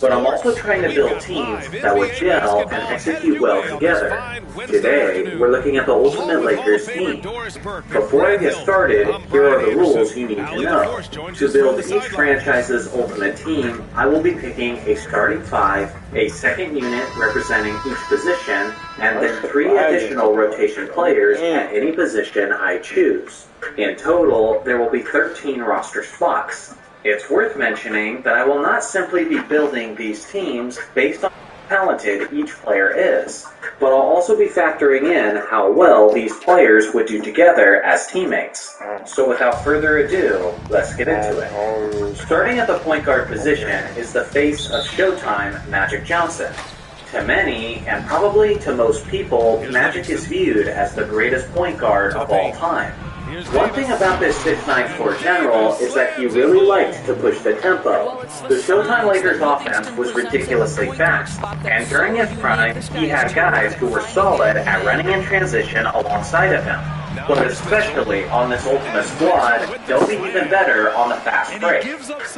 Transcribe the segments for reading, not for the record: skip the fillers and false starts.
but I'm also trying to build teams that would gel and execute well together. Today, we're looking at the Ultimate Lakers team. Before I get started, here are the rules you need to know. To build each franchise's ultimate team, I will be picking a starting five, a second unit representing each position, and then 3 additional rotation players at any position I choose. In total, there will be 13 roster spots. It's worth mentioning that I will not simply be building these teams based on how talented each player is, but I'll also be factoring in how well these players would do together as teammates. So without further ado, let's get into it. Starting at the point guard position is the face of Showtime, Magic Johnson. To many, and probably to most people, Magic is viewed as the greatest point guard of all time. One thing about this 6'9" floor general is that he really liked to push the tempo. The Showtime Lakers offense was ridiculously fast, and during his prime, he had guys who were solid at running in transition alongside of him. But especially on this Ultimate squad, they'll be even better on the fast break.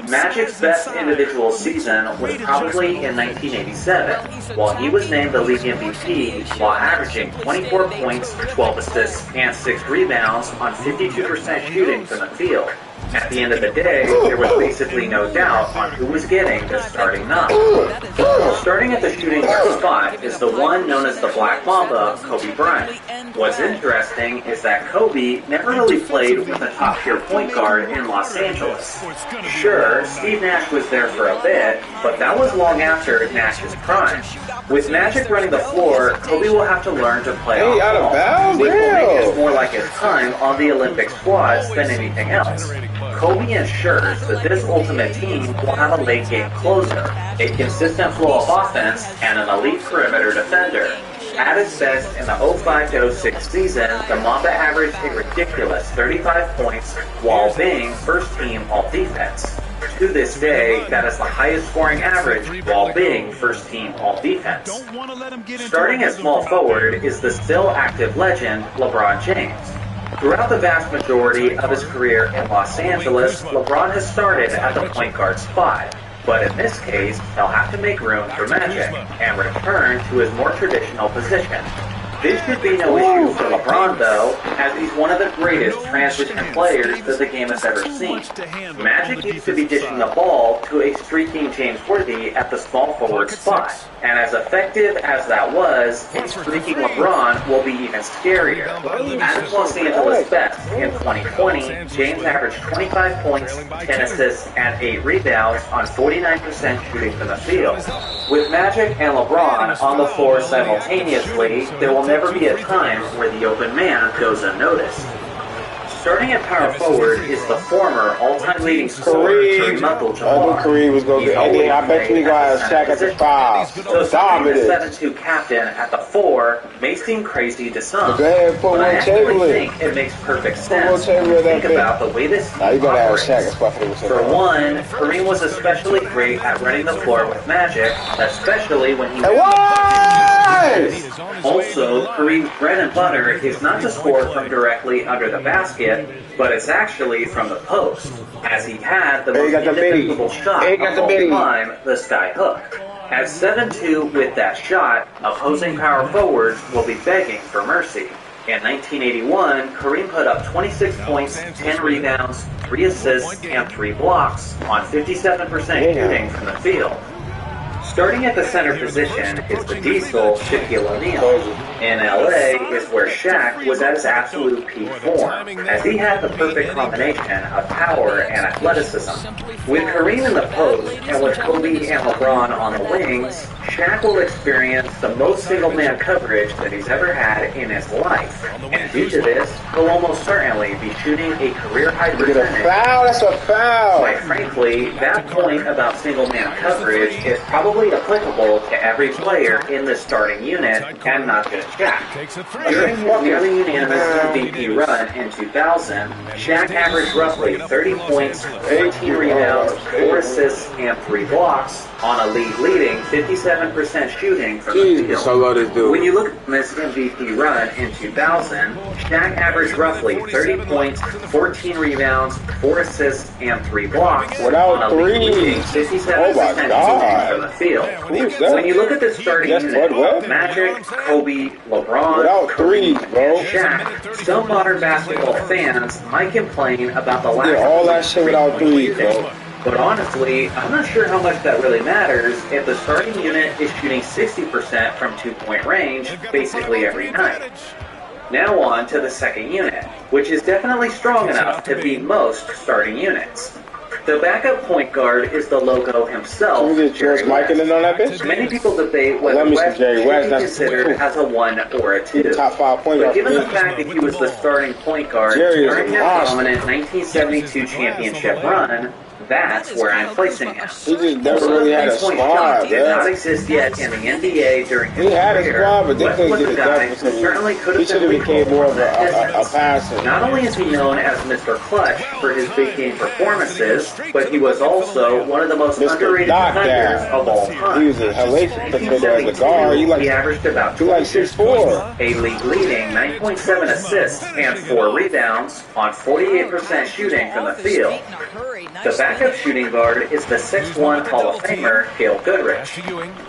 Magic's best individual season was probably in 1987, while he was named the league MVP while averaging 24 points, 12 assists, and 6 rebounds on 52% shooting from the field. At the end of the day, there was basically no doubt on who was getting the starting nod. Starting at the shooting guard spot is the one known as the Black Mamba, Kobe Bryant. What's interesting is that Kobe never really played with a top-tier point guard in Los Angeles. Sure, Steve Nash was there for a bit, but that was long after Nash's prime. With Magic running the floor, Kobe will have to learn to play off ball, which will make this more like his time on the Olympic squads than anything else. Kobe ensures that this ultimate team will have a late-game closer, a consistent flow of offense, and an elite perimeter defender. At its best in the 05-06 season, the Mamba averaged a ridiculous 35 points while being first-team all-defense. To this day, that is the highest scoring average while being first-team all-defense. Starting at small forward is the still active legend, LeBron James. Throughout the vast majority of his career in Los Angeles, LeBron has started at the point guard spot. But in this case, he'll have to make room for Magic and return to his more traditional position. This should be no issue for LeBron, though, as he's one of the greatest transition players that the game has ever seen. Magic used to be dishing the ball to a streaking James Worthy at the small forward spot, and as effective as that was, a streaking LeBron will be even scarier. At his Los Angeles best in 2020, James averaged 25 points, 10 assists, and 8 rebounds on 49% shooting from the field. With Magic and LeBron on the floor simultaneously, there will never be a time where the open man goes unnoticed. Starting at power forward is the former all-time leading scorer, Kareem Abdul-Jabbar. Kareem was going to be, I bet you he got a Shaq at the 5. So starting the 7-2 captain at the 4 may seem crazy to some, but I actually think it makes perfect sense when you think about the way this team operates. For one, Kareem was especially great at running the floor with Magic, especially when he was also, Kareem's bread and butter is not to score from directly under the basket, but it's actually from the post, as he had the most indefensible shot of all time, the sky hook. At 7-2 with that shot, opposing power forwards will be begging for mercy. In 1981, Kareem put up 26 points, 10 rebounds, 3 assists, and 3 blocks on 57% shooting from the field. Starting at the center position is the Diesel, Shaquille O'Neal. In LA is where Shaq was at his absolute peak form, as he had the perfect combination of power and athleticism. With Kareem in the post, and with Kobe and LeBron on the wings, Shaq will experience the most single-man coverage that he's ever had in his life. And due to this, he'll almost certainly be shooting a career-high percentage. That's a foul! Quite frankly, that point about single-man coverage is probably applicable to every player in the starting unit, and not just Shaq. During his nearly unanimous MVP run in 2000, Shaq averaged roughly 30 points, 13 rebounds, 4 assists, and 3 blocks on a league-leading 57% shooting from the field. So love this dude. When you look at this MVP run in 2000, Shaq averaged roughly 30 points, 14 rebounds, 4 assists, and 3 blocks Without on a league-leading 57% shooting from the field. When you look at the starting unit, Magic, Kobe, LeBron, without Kareem, threes, bro. and Shaq, some modern basketball fans might complain about the lack of all that shit without threes, bro. But honestly, I'm not sure how much that really matters if the starting unit is shooting 60% from two-point range basically every night. Now on to the second unit, which is definitely strong enough to beat most starting units. The backup point guard is the logo himself, Can we get George Michael in on that bitch? Many people debate whether West should be considered as a 1 or a 2. Top 5 point guard. But given the fact that he was the starting point guard during that dominant 1972 championship run, that's where I'm placing him. He just never really had a squad, did not exist yet in the NBA during his career. He had a squad, but they couldn't get it done. He should have became more of a passer. Not only is he known as Mr. Clutch for his big game performances, but he was also one of the most underrated defenders of all time. He was a hellacious defender as a guard. He averaged about 6'4", a league-leading 9.7 assists and 4 rebounds on 48% shooting from the field. The backup shooting guard is the 6'1" Hall of Famer, Gail Goodrich.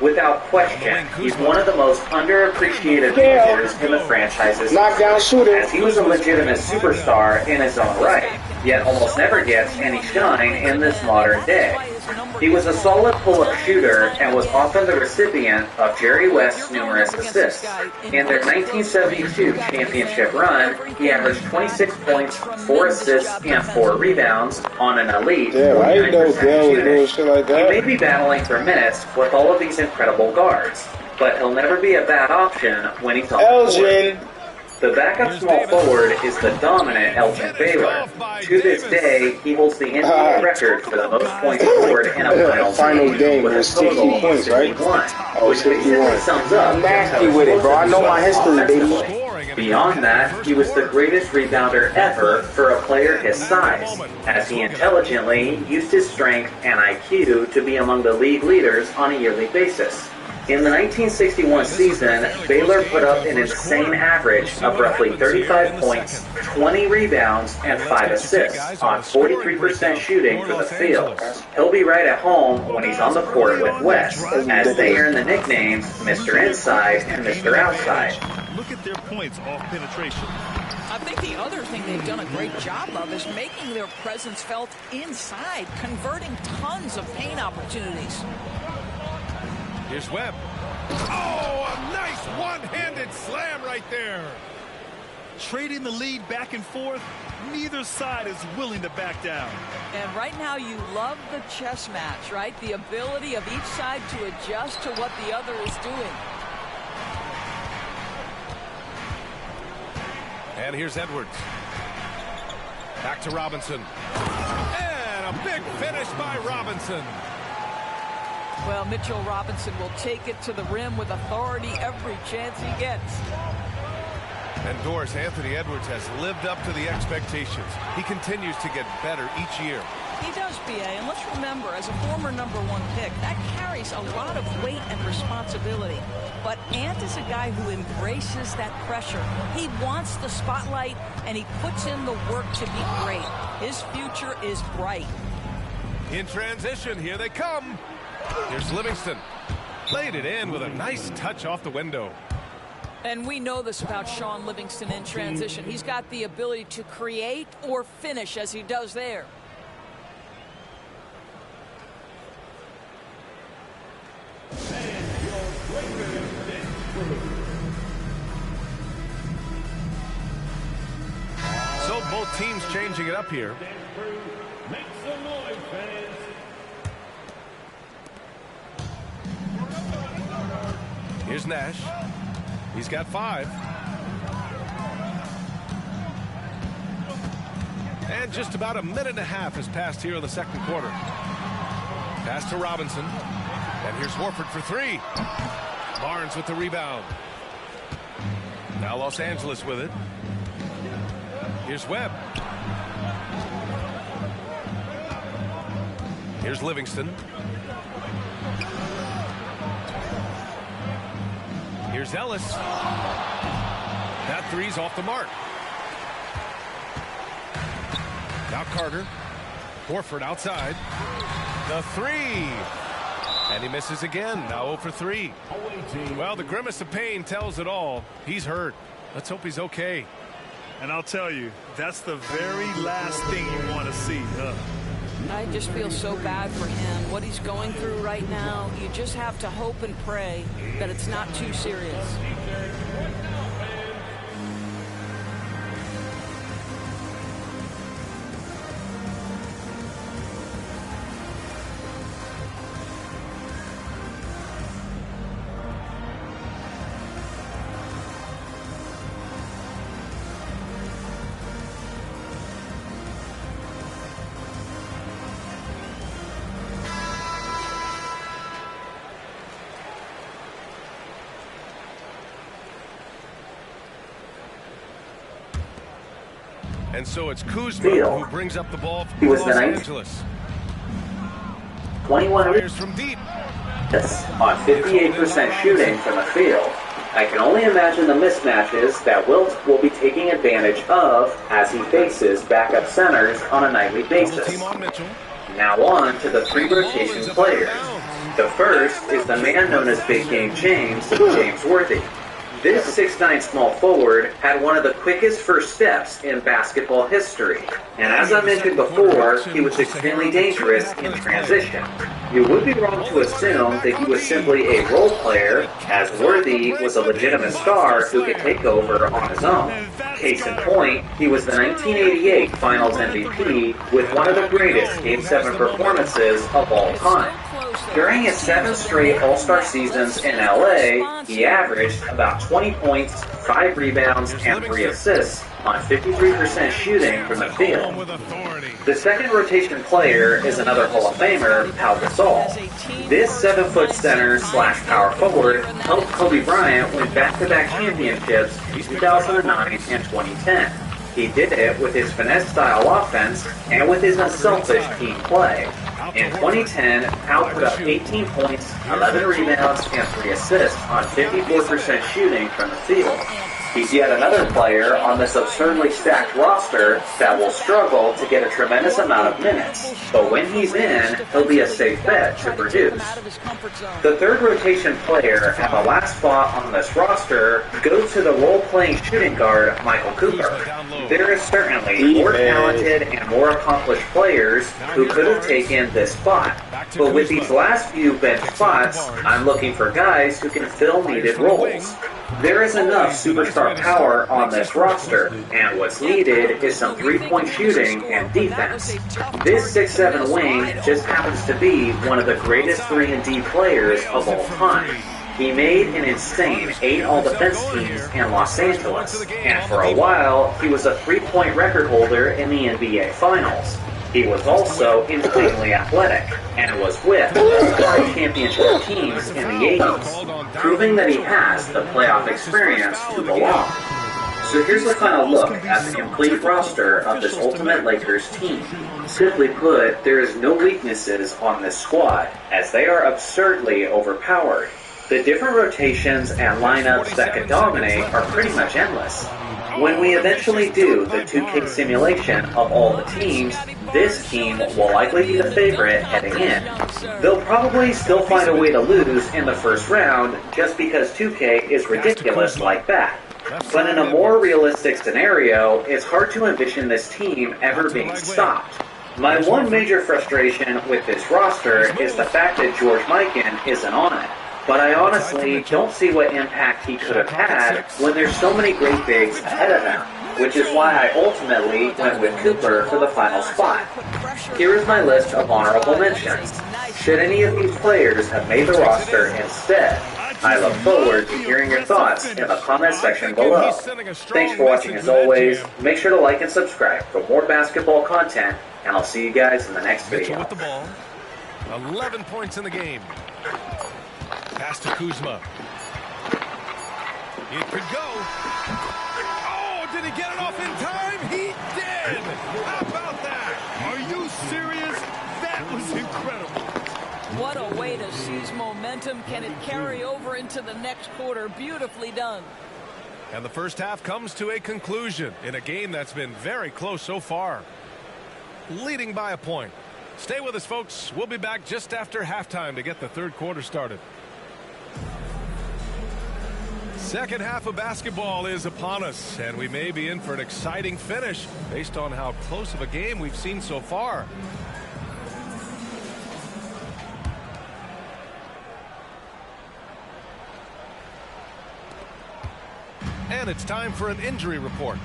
Without question, he's one of the most underappreciated players in the franchise's knockdown shooter, as he was a legitimate superstar in his own right, yet almost never gets any shine in this modern day. He was a solid pull-up shooter and was often the recipient of Jerry West's numerous assists. In their 1972 championship run, he averaged 26 points, 4 assists, and 4 rebounds on an elite 49% shooting. He may be battling for minutes with all of these incredible guards, but he'll never be a bad option when he's on the court. The backup small forward is the dominant Elgin Baylor. To this day, he holds the NBA record for the most points scored in a final game with a total of 61, which basically sums up. I'm nasty with it, bro. I know my history, baby. Beyond that, he was the greatest rebounder ever for a player his size, as he intelligently used his strength and IQ to be among the league leaders on a yearly basis. In the 1961 season, Baylor put up an insane average of roughly 35 points, 20 rebounds, and 5 assists on 43% shooting for the field. He'll be right at home when he's on the court with West, as they earn the nicknames Mr. Inside and Mr. Outside. Look at their points off penetration. I think the other thing they've done a great job of is making their presence felt inside, converting tons of paint opportunities. Here's Webb. Oh, a nice one-handed slam right there. Trading the lead back and forth, neither side is willing to back down. And right now you love the chess match, right? The ability of each side to adjust to what the other is doing. And here's Edwards. Back to Robinson. And a big finish by Robinson. Well, Mitchell Robinson will take it to the rim with authority every chance he gets. And Doris, Anthony Edwards has lived up to the expectations. He continues to get better each year. He does, B.A., and let's remember, as a former #1 pick, that carries a lot of weight and responsibility. But Ant is a guy who embraces that pressure. He wants the spotlight, and he puts in the work to be great. His future is bright. In transition, here they come. Here's Livingston. Played it in with a nice touch off the window. And we know this about Sean Livingston in transition. He's got the ability to create or finish as he does there. So both teams changing it up here. Here's Nash. He's got 5. And just about a minute and a half has passed here in the second quarter. Pass to Robinson. And here's Horford for 3. Barnes with the rebound. Now Los Angeles with it. Here's Webb. Here's Livingston. Here's Ellis. That three's off the mark. Now Carter. Horford outside. The three. And he misses again. Now 0 for 3. Well, the grimace of pain tells it all. He's hurt. Let's hope he's okay. And I'll tell you, that's the very last thing you want to see. I just feel so bad for him. What he's going through right now, you just have to hope and pray that it's not too serious. And so it's Kuzma who brings up the ball He was for the Los ninth. Angeles. 21 Fires from deep. on 58% shooting from the field. I can only imagine the mismatches that Wilt will be taking advantage of as he faces backup centers on a nightly Double basis. team on Mitchell. Now on to the 3 rotation players. The first is the man known as Big Game James Worthy. This 6'9" small forward had one of the quickest first steps in basketball history. And as I mentioned before, he was extremely dangerous in transition. You would be wrong to assume that he was simply a role player, as Worthy was a legitimate star who could take over on his own. Case in point, he was the 1988 Finals MVP with one of the greatest Game 7 performances of all time. During his 7 straight All-Star seasons in LA, he averaged about 20 points, 5 rebounds, and 3 assists on 53% shooting from the field. The second rotation player is another Hall of Famer, Pau Gasol. This 7-foot center slash power forward helped Kobe Bryant win back-to-back championships in 2009 and 2010. He did it with his finesse-style offense and with his unselfish team play. In 2010, Pau put up 18 points, 11 rebounds, and 3 assists on 54% shooting from the field. He's yet another player on this absurdly stacked roster that will struggle to get a tremendous amount of minutes, but when he's in, he'll be a safe bet to produce. The third rotation player and the last spot on this roster goes to the role-playing shooting guard, Michael Cooper. There is certainly more talented and more accomplished players who could have taken this spot, but with these last few bench spots, I'm looking for guys who can fill needed roles. There is enough superstar power on this roster, and what's needed is some three-point shooting and defense. This 6'7" wing just happens to be one of the greatest 3-and-D players of all time. He made an insane 8 all-defense teams in Los Angeles, and for a while, he was a 3-point record holder in the NBA Finals. He was also insanely athletic, and was with five championship teams in the 80s, proving that he has the playoff experience to belong. So here's a final look at the complete roster of this Ultimate Lakers team. Simply put, there is no weaknesses on this squad, as they are absurdly overpowered. The different rotations and lineups that can dominate are pretty much endless. When we eventually do the 2K simulation of all the teams, this team will likely be the favorite heading in. They'll probably still find a way to lose in the first round just because 2K is ridiculous like that. But in a more realistic scenario, it's hard to envision this team ever being stopped. My one major frustration with this roster is the fact that George Mikan isn't on it. But I honestly don't see what impact he could have had when there's so many great bigs ahead of him, which is why I ultimately went with Cooper for the final spot. Here is my list of honorable mentions. Should any of these players have made the roster instead? I look forward to hearing your thoughts in the comment section below. Thanks for watching as always. Make sure to like and subscribe for more basketball content, and I'll see you guys in the next video. With the ball. 11 points in the game. Pass to Kuzma. It could go. Oh, did he get it off in time? He did! How about that? Are you serious? That was incredible. What a way to seize momentum. Can it carry over into the next quarter? Beautifully done. And the first half comes to a conclusion in a game that's been very close so far. Leading by a point. Stay with us, folks. We'll be back just after halftime to get the third quarter started. Second half of basketball is upon us, and we may be in for an exciting finish based on how close of a game we've seen so far. And it's time for an injury report.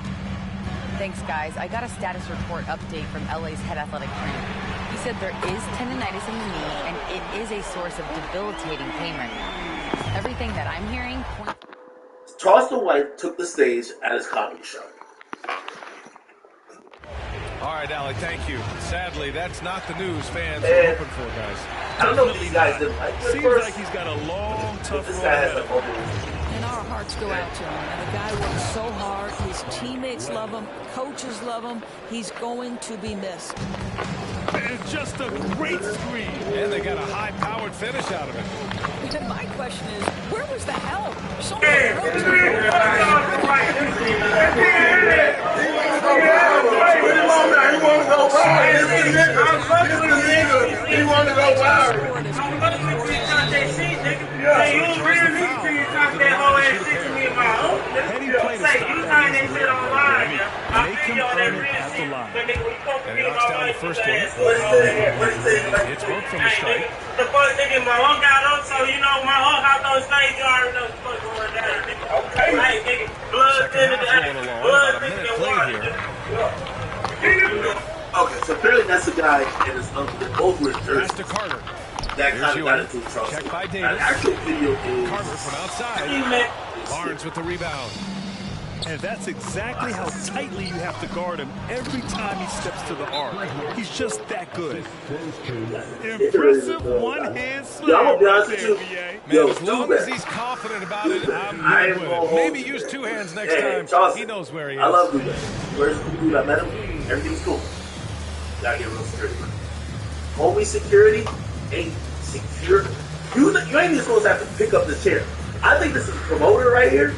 Thanks, guys. I got a status report update from LA's head athletic trainer. He said there is tendonitis in the knee, and it is a source of debilitating pain right now. Everything that I'm hearing points... Charleston White took the stage at his comedy show. All right, Alec, thank you. Sadly, that's not the news fans are hoping for, guys. I don't know if these guys didn't like it. Seems like he's got a long, tough this road guy has ahead the of him. And our hearts go out to him. And the guy works so hard. His teammates love him. Coaches love him. He's going to be missed. It's just a great screen. And they got a high-powered finish out of it. And my question is, where was the help? He wanted to go viral. Heady play to stop that is real. Make him earn it at the line. And he knocks down the first one. It's both from the strike. The first thing is my whole got on, so you know my whole got those things, you already know what's going down. Okay. Hey, nigga, blood Second half's going along. About a minute play here. Okay, so apparently that's the guy and his uncle. They both were Pass jersey. to Carter. That Here's kind of got Ewing. into Charleston. Check by That Davis. actual video is... Carter from outside. Barnes with the rebound. And that's exactly how tightly you have to guard him every time he steps to the arc. He's just that good. Impressive one-hand slam. Yeah, I'm gonna be honest with you. Man, Yo, as long as he's confident about it, I'm good with it. Maybe use two hands next time. Charleston, He knows where he is. I love Duda. Where's the dude I met him? Everything's cool. Gotta get real security. Homie security ain't secure. You ain't even supposed to have to pick up the chair. I think this is a promoter right here.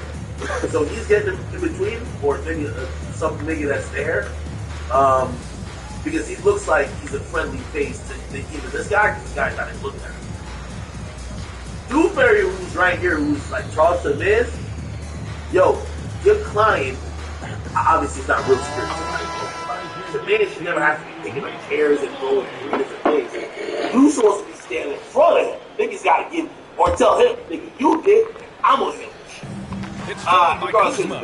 So he's getting in between, or maybe some nigga that's there. Because he looks like he's a friendly face to either this guy, because this guy's not even looking at him. Dewberry, who's right here, who's like Charleston is, yo, your client, obviously it's not real security. The man should never have to be picking up chairs and going through different things. You're supposed to be standing in front of him. Niggas gotta give, or tell him, nigga, you did, I'm gonna finish. It's by Kuzma.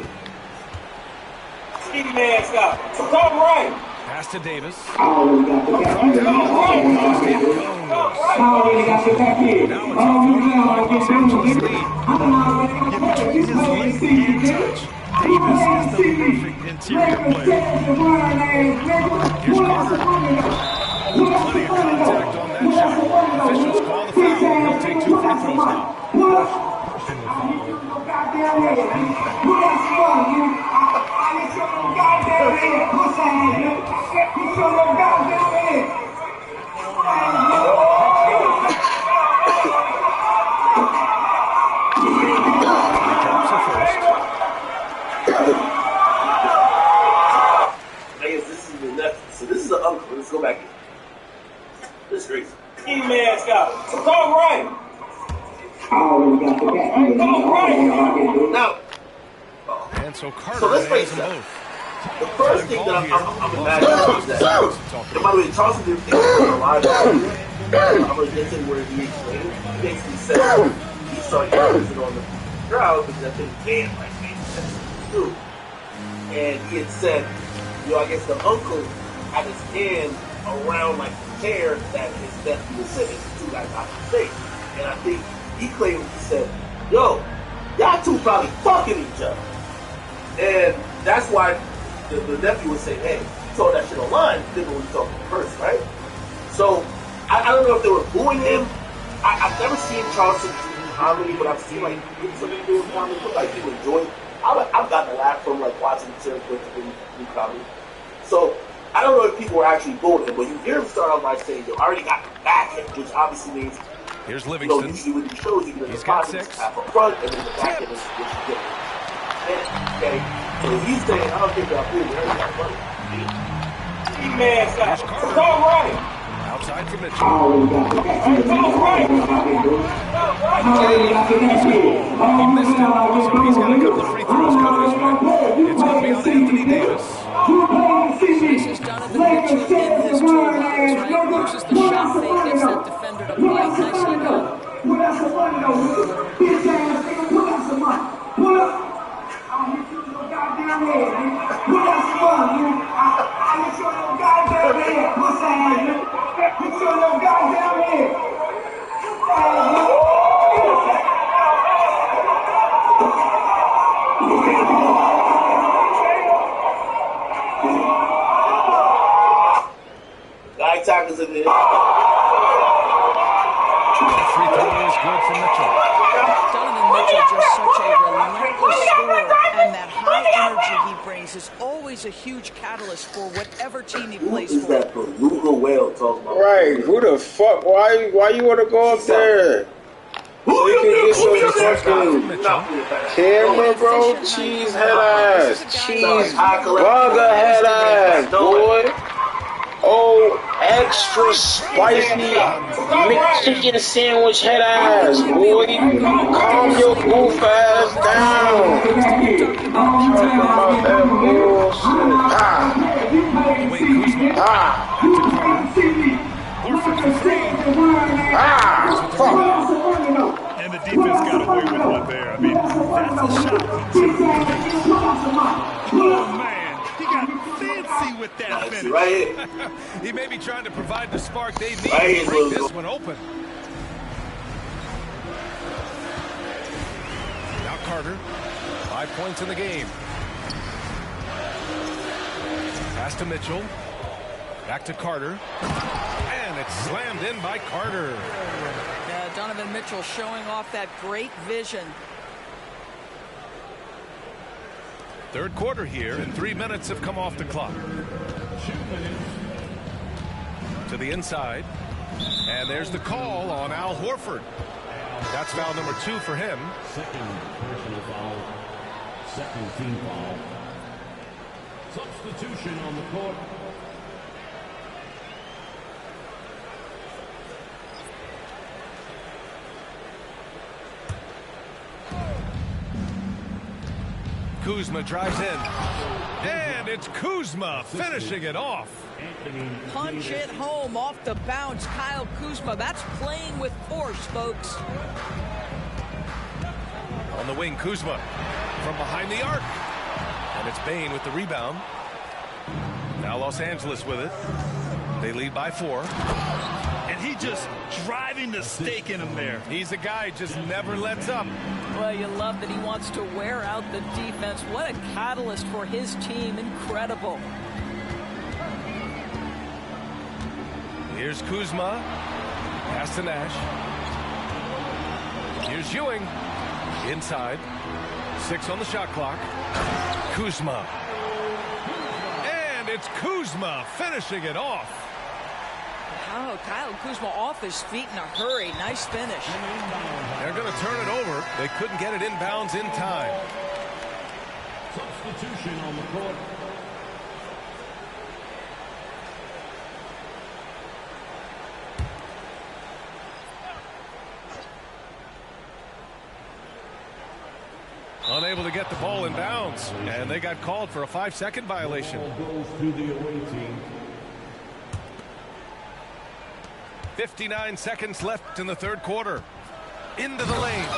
Speedy man, Scott. So come right. Pass to Davis. Already got the back in. Already got the back in. Now it's off Los Angeles lead. Between his length and touch, Davis is the perfect interior player. Here's Carter. Plenty of contact on that shot. Officials call the foul. He'll take 2 free throws now. So this is an uncle. Let's go back here. This is crazy. Speedy man, Scott. So come right. Now, And so Carter so let's has face them it. both. The first thing that I'm imagining is that, and by the way, Charleston did things for a lot of I'm going to get to where he explained. He basically said he saw Anderson on the crowd because that thing banned like made sense to do. And he had said, I guess the uncle had his hand around like the chair that his nephew was sitting. The two guys out the stage. And I think he claimed, he said, yo, y'all two probably fucking each other. And that's why the nephew would say, hey, you told that shit online, you didn't know when you talked in person, right? So, I don't know if they were booing him. I've never seen Charleston do comedy, but I've seen like somebody doing comedy, but like people enjoy it. I've gotten a laugh from like watching the Terry Quinn do comedy. So, I don't know if people were actually booing him, but you hear him start off by saying, "Yo, I already got the back end," which obviously means, here's Livingston. Usually with these shows, you get the got bottom 6. half up front, and then the back end is what you get. Okay, so he's saying, "I don't think they'll do it. He man's got it. Right. Outside for Mitchell. Right. He missed it, so he's got a couple of free throws coming his way. It's going to be on Anthony Davis. This is Donovan Mitchell in his toolbox, right? Uses the shot fake, gets that defender to play. Nicely done. Pull out some money, though. Bitch ass nigga, pull out some money. Pull up. I'll hit you in your goddamn head, man. Pull out some money, man. I'll hit you in your goddamn head. Puss ass, man. Hit you in your goddamn head. Nine tackles in there. Free throw is good for Mitchell. Donovan Mitchell just such a relentless scorer, and that high energy he brings is always a huge catalyst for whatever team he plays Who is for. that beluga whale talking about? Right, who the fuck? Why you want to go up there? So you can get some fucking camera, bro. Cheese head ass. Cheese burger head ass, boy. Oh, extra spicy McChicken sandwich head ass, boy. Calm your goof ass down. Talking about that bullshit. Fuck. And the defense got away with one there. I mean, that's a shot he took. Oh, man. He got fancy with that finish. Right here. He may be trying to provide the spark they need Right to break this one open. Now Carter, 5 points in the game. Pass to Mitchell. Back to Carter. And it's slammed in by Carter. Yeah, Donovan Mitchell showing off that great vision. Third quarter here, and 3 minutes have come off the clock. To the inside. And there's the call on Al Horford. That's foul number 2 for him. Second personal foul. Second team foul. Substitution on the court. Kuzma drives in. And it's Kuzma finishing it off. Punch it home off the bounce. Kyle Kuzma. That's playing with force, folks. On the wing, Kuzma from behind the arc. And it's Bane with the rebound. Now Los Angeles with it. They lead by 4. And he just driving the stake in him there. He's a guy just never lets up. Well, you love that he wants to wear out the defense. What a catalyst for his team. Incredible. Here's Kuzma. Pass to Nash. Here's Ewing. Inside. 6 on the shot clock. Kuzma. And it's Kuzma finishing it off. Oh, Kyle Kuzma off his feet in a hurry. Nice finish. They're going to turn it over. They couldn't get it inbounds in time. Substitution on the court. Unable to get the ball in bounds. And they got called for a 5-second violation. Ball goes to the away team. 59 seconds left in the third quarter. Into the lane.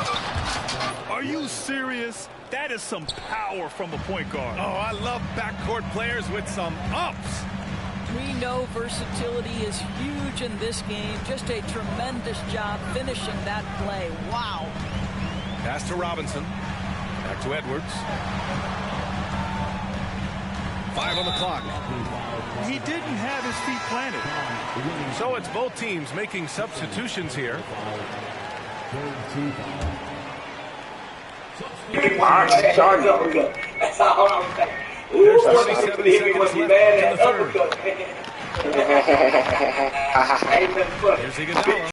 Are you serious? That is some power from a point guard. Oh, I love backcourt players with some ups. We know versatility is huge in this game. Just a tremendous job finishing that play. Wow. Pass to Robinson. Back to Edwards. 5 on the clock. He didn't have his feet planted. So it's both teams making substitutions here. That's all I'm saying. There's Ooh, 37 seconds left in the third. Here's Here's Iguodala.